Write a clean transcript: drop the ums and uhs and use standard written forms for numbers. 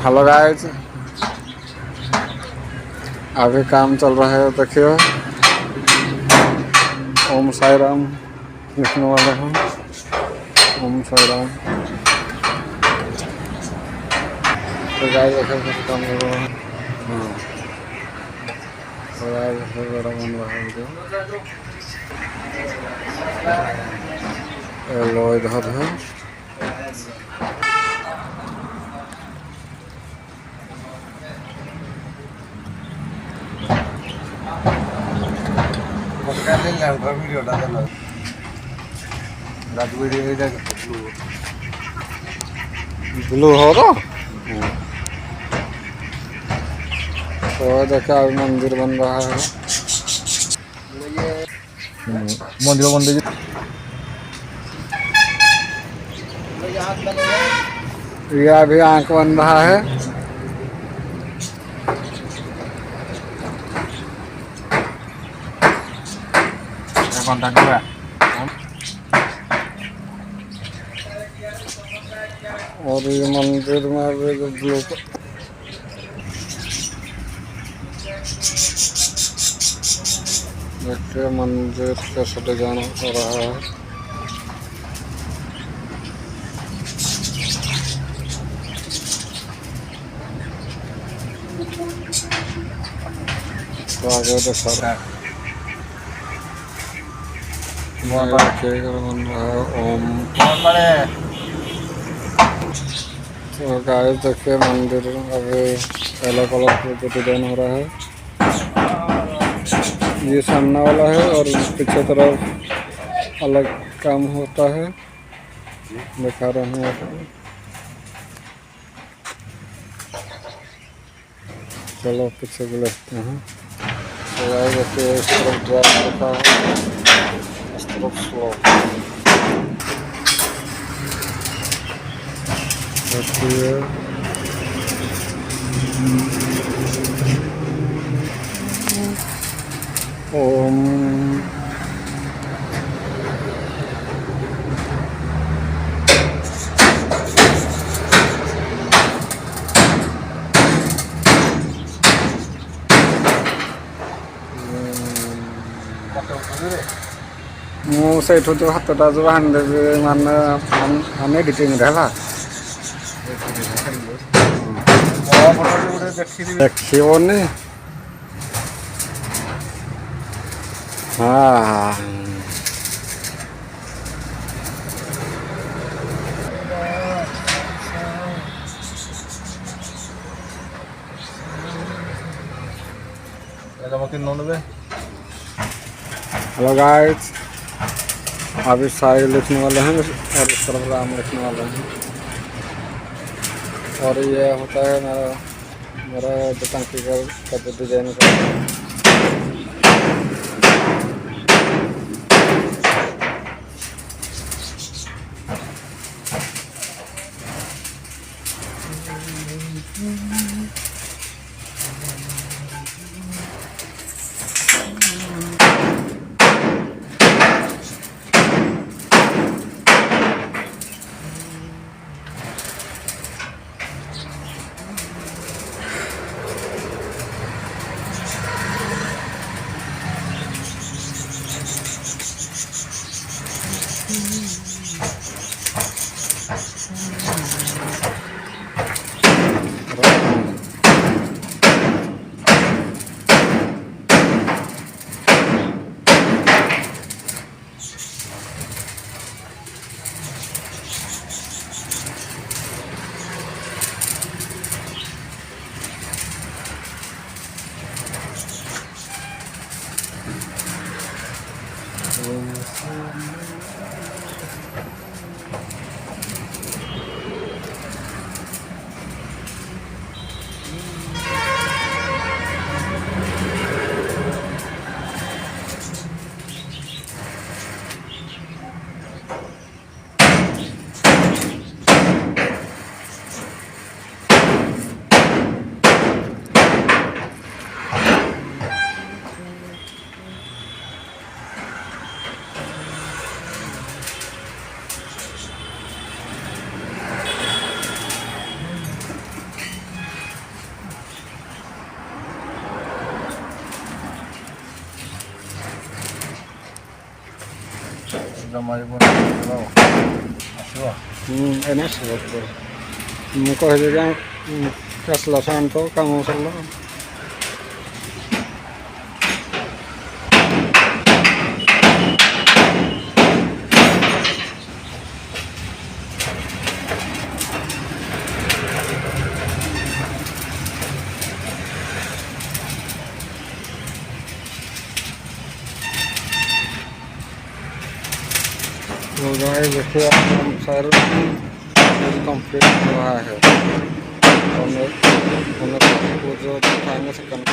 Hello guys, अभी काम चल रहा है। देखिए, ओम साई राम लिखने वाले हैं। ओम साई राम। तो गाइस देखिए कुछ काम कर रहा है। हाँ, तो गाइस देखिए बड़ा बन रहा है वीडियो। लो इधर है। ब्लू हो रहा। तो देखा अभी मंदिर बन रहा है। मंदिर मंदिर ये अभी आंख बन रहा है। और ये मंदिर में अभी जो ब्लू देखिए मंदिर कैसे डिजाइन हो रहा है। तो आगे देखा रहा है बन रहा है ओम। तो गाइस देखिए मंदिर अभी अलग अलग डिजाइन हो रहा है। ये सामने वाला है और पीछे तरफ अलग काम होता है, दिखा रहे हैं आपको। चलो पीछे भी लेते हैं। तो गाइस देखिए इस तरफ ड्राइव होता है, इस तरफ स्लो। देखिए ओम। ମୁଁ ସେଇଠୁ ଯୋଉ ହାତଟା ଯୋଉ ହାଣିଦେବି ମାନେ ଏଡିଟିଂ ହେଲା ଦେଖିବନି। ହଁ हेलो गाइस, अभी साई लिखने वाले हैं और इस तरफ राम लिखने वाले हैं। और ये होता है मेरा जो टंकी का जो डिजाइन का ଜମାରି ଆସିବ ଏଇନା ଆସିବ ମୁଁ କହିଦେବି ଆସିଲା ସାମାନ ତ କାମ ସରିଲା। तो गाइस देखिए सर कंप्लीट हुआ है और मैं वो जो दिखाएंगे सेकंड